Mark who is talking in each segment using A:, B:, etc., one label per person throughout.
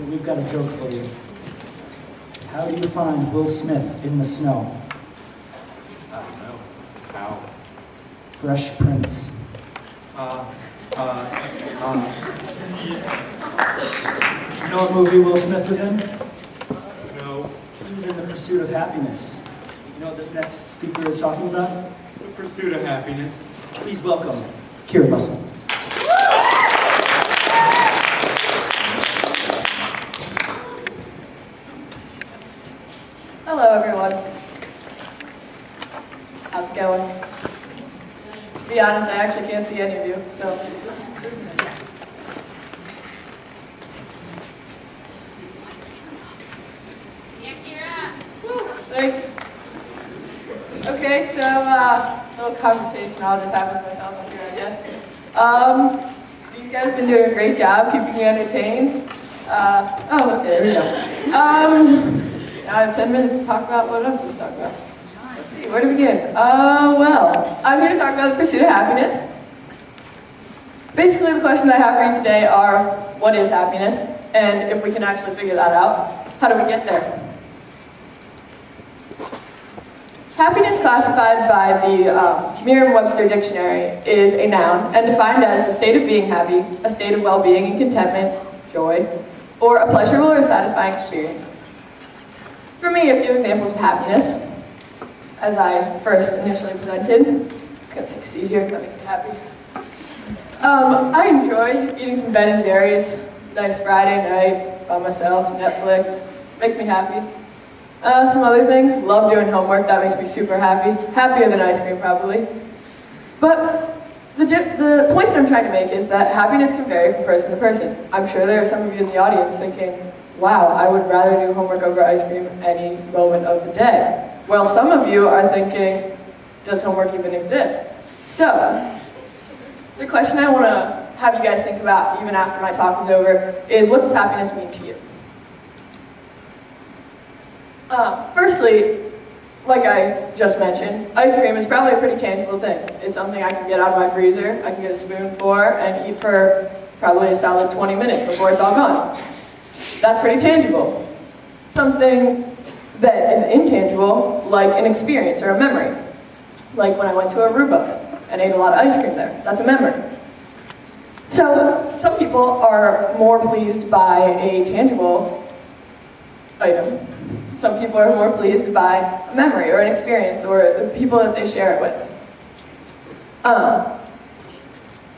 A: we've got a joke for you. How do you find Will Smith in the snow?
B: I don't know. How?
A: Fresh Prince. You know what movie Will Smith was in?
B: No.
A: He was in The Pursuit of Happiness. You know what this next speaker is talking about?
B: The pursuit of happiness.
A: Please welcome Kira Russell.
C: Hello, everyone. How's it going? To be honest, I actually can't see any of you, so. Woo, thanks. Okay, so, little conversation I'll just have with myself up here, I guess. These guys have been doing a great job keeping me entertained. Okay, there we go. Now I have 10 minutes to talk about what I'm supposed to talk about. Let's see, where to begin? Well, I'm here to talk about the pursuit of happiness. Basically, the questions I have for you today are, what is happiness? And if we can actually figure that out, how do we get there? Happiness, classified by the Merriam-Webster Dictionary, is a noun and defined as the state of being happy, a state of well-being and contentment, joy, or a pleasurable or satisfying experience. For me, a few examples of happiness, as I first initially presented. Just gonna take a seat here, that makes me happy. I enjoy eating some Ben & Jerry's, nice Friday night by myself, Netflix, makes me happy. Some other things, love doing homework, that makes me super happy. Happier than ice cream, probably. But the point that I'm trying to make is that happiness can vary from person to person. I'm sure there are some of you in the audience thinking, wow, I would rather do homework over ice cream any moment of the day. Well, some of you are thinking, does homework even exist? So, the question I want to have you guys think about, even after my talk is over, is what does happiness mean to you? Firstly, like I just mentioned, ice cream is probably a pretty tangible thing. It's something I can get out of my freezer, I can get a spoon for, and eat for probably a solid 20 minutes before it's all gone. That's pretty tangible. Something that is intangible, like an experience or a memory. Like when I went to Aruba and ate a lot of ice cream there. That's a memory. So, some people are more pleased by a tangible item. Some people are more pleased by a memory or an experience or the people that they share it with.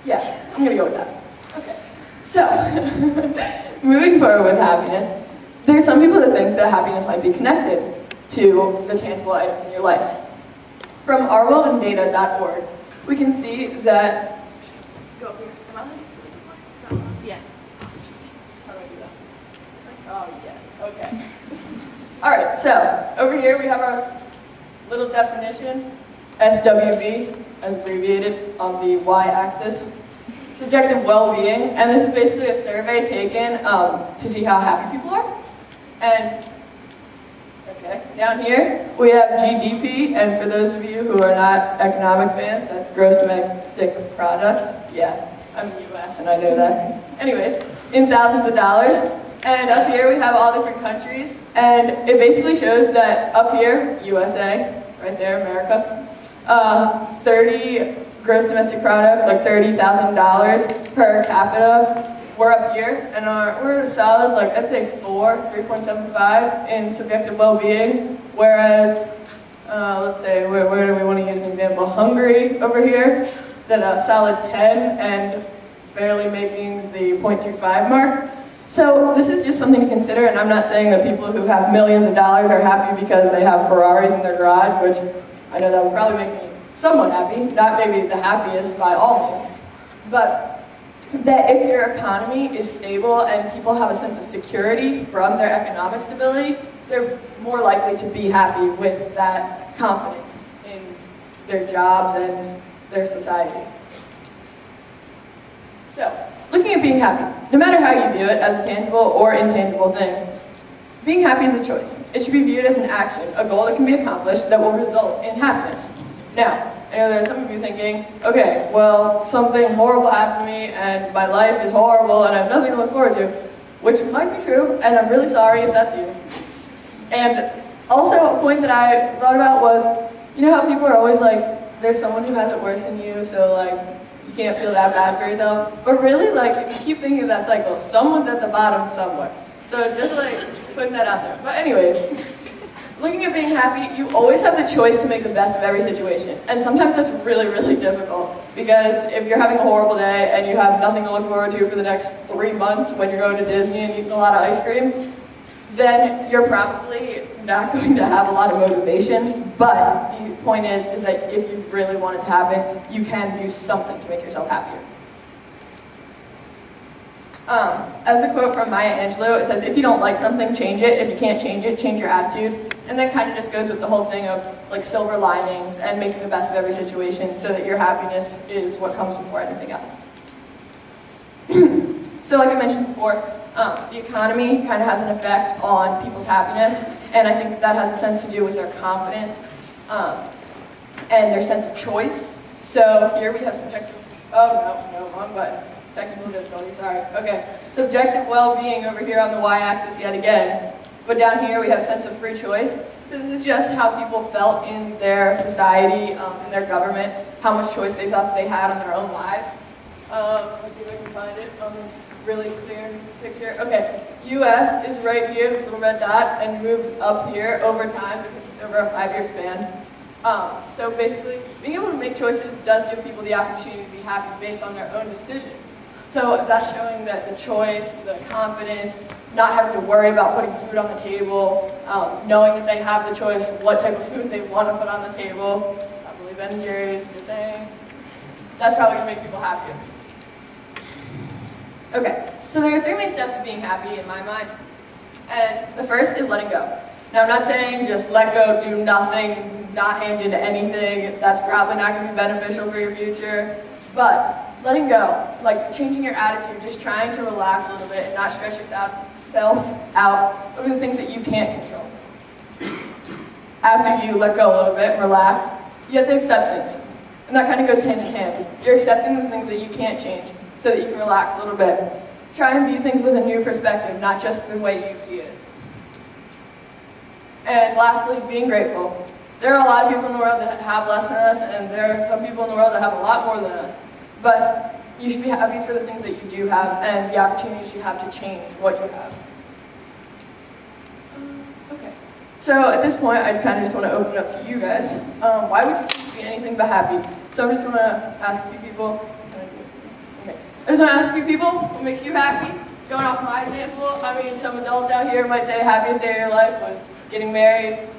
C: Yeah, I'm gonna go with that. Okay. So, moving forward with happiness, there's some people that think that happiness might be connected to the tangible items in your life. From ourworldandData.org, we can see that. Go up here. Am I allowed to use this one? Is that one? Yes. How do I do that? It's like, oh, yes. Okay. All right, so over here we have our little definition, SWB, abbreviated on the y-axis. Subjective well-being, and this is basically a survey taken to see how happy people are. And okay, down here we have GDP, and for those of you who are not economic fans, that's gross domestic product. Yeah, I'm US and I know that. Anyways, in thousands of dollars. And up here we have all different countries, and it basically shows that up here, USA, right there, America, 30 gross domestic product, like $30,000 per capita. We're up here, and we're at a solid, like I'd say 3.75 in subjective well-being. Whereas, let's say, where do we want to use an example? Hungary over here, at a solid 10 and barely making the 0.25 mark. So this is just something to consider, and I'm not saying that people who have millions of dollars are happy because they have Ferraris in their garage, which I know that would probably make me somewhat happy, not maybe the happiest by all means, but that if your economy is stable and people have a sense of security from their economic stability, they're more likely to be happy with that confidence in their jobs and their society. So, looking at being happy, no matter how you view it as a tangible or intangible thing, being happy is a choice. It should be viewed as an action, a goal that can be accomplished that will result in happiness. Now, I know there are some of you thinking, okay, well, something horrible happened to me and my life is horrible and I have nothing to look forward to. which might be true, and I'm really sorry if that's you. And also, a point that I thought about was, you know how people are always like, there's someone who has it worse than you, so like, you can't feel that bad for yourself. But really, like, if you keep thinking of that cycle, someone's at the bottom somewhere. So just like, putting that out there. But anyways, looking at being happy, you always have the choice to make the best of every situation. And sometimes that's really, really difficult. Because if you're having a horrible day and you have nothing to look forward to for the next 3 months when you're going to Disney and eating a lot of ice cream, then you're probably not going to have a lot of motivation. But the point is that if you really want it to happen, you can do something to make yourself happier. As a quote from Maya Angelou, it says, if you don't like something, change it. If you can't change it, change your attitude. And that kind of just goes with the whole thing of like silver linings and making the best of every situation so that your happiness is what comes before anything else. So like I mentioned before, the economy kind of has an effect on people's happiness, and I think that has a sense to do with their confidence and their sense of choice. So here we have subjective, no, wrong button. Technical difficulty, sorry. Okay, subjective well-being over here on the y-axis yet again. But down here we have sense of free choice. So this is just how people felt in their society, in their government, how much choice they thought they had on their own lives. Let's see if I can find it on this really clear picture. Okay, US is right here, this little red dot, and moves up here over time because it's over a 5-year span. So basically, being able to make choices does give people the opportunity to be happy based on their own decisions. So that's showing that the choice, the confidence, not having to worry about putting food on the table, knowing that they have the choice of what type of food they want to put on the table. I believe Ben and Jerry's, you're saying. That's probably going to make people happier. Okay, so there are 3 main steps to being happy in my mind. And the first is letting go. Now I'm not saying just let go, do nothing, not hand into anything. That's probably not going to be beneficial for your future. But letting go, like changing your attitude, just trying to relax a little bit and not stress yourself out over the things that you can't control. After you let go a little bit and relax, you have to accept things. And that kind of goes hand in hand. You're accepting the things that you can't change so that you can relax a little bit. Try and view things with a new perspective, not just the way you see it. And lastly, being grateful. There are a lot of people in the world that have less than us, and there are some people in the world that have a lot more than us. But you should be happy for the things that you do have and the opportunities you have to change what you have. Okay. So at this point, I kind of just want to open it up to you guys. Why would you be anything but happy? So I just want to ask a few people. Okay. I just want to ask a few people, what makes you happy? Going off my example, I mean, some adults out here might say the happiest day of your life was getting married.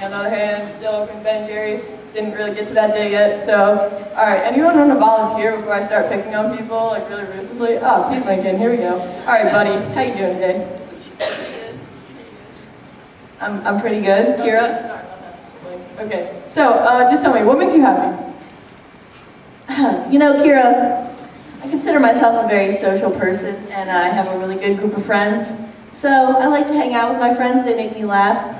C: On the other hand, still open Ben & Jerry's. Didn't really get to that day yet, so. Alright, anyone want to volunteer before I start picking on people, like really ruthlessly? Oh, Pete Lincoln, here we go. Alright, buddy, how you doing today? I'm pretty good. Kira? Sorry about that. Okay, so just tell me, what makes you happy?
D: You know, Kira, I consider myself a very social person, and I have a really good group of friends. So I like to hang out with my friends. They make me laugh.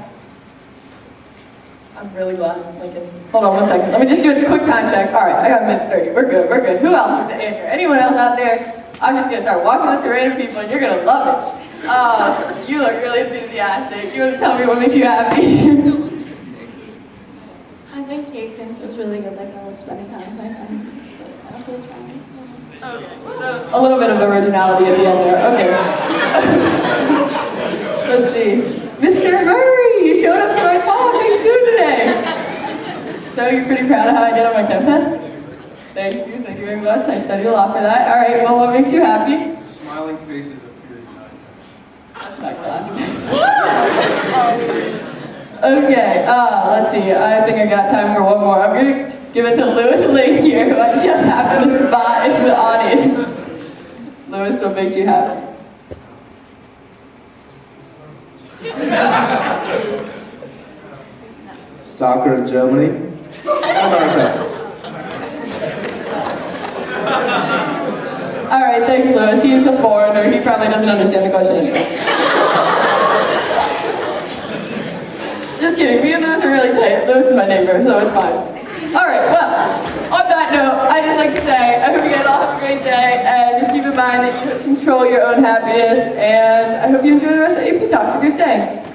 C: I'm really glad, Lincoln. Hold on 1 second. Let me just do a quick time check. All right, I got minute 30. We're good. Who else wants to answer? Anyone else out there? I'm just going to start walking up to random people, and you're going to love it. You look really enthusiastic. You want to tell me what makes you happy?
D: I think cake since was really good. Like I love spending time with my friends. But also trying.
C: Okay, so a little bit of originality at the end there. Okay. Let's see. Mr. Murray, you showed up to my talk. How you doing today? So you're pretty proud of how I did on my chem test? Thank you very much. I studied a lot for that. All right, well, what makes you happy?
B: Smiling faces appear tonight.
C: That's my class. Okay, let's see. I think I got time for one more. I'm going to give it to Lewis Link here, who I just happened to spot in the audience. Lewis, what makes you happy?
E: Soccer in Germany. America.
C: All right, thanks, Lewis. He's a foreigner. He probably doesn't understand the question anyway. Just kidding. Me and Lewis are really tight. Lewis is my neighbor, so it's fine. All right, well, on that that note, I'd just like to say, I hope you guys all have a great day, and just keep in mind that you control your own happiness, and I hope you enjoy the rest of AP Talks if you're staying.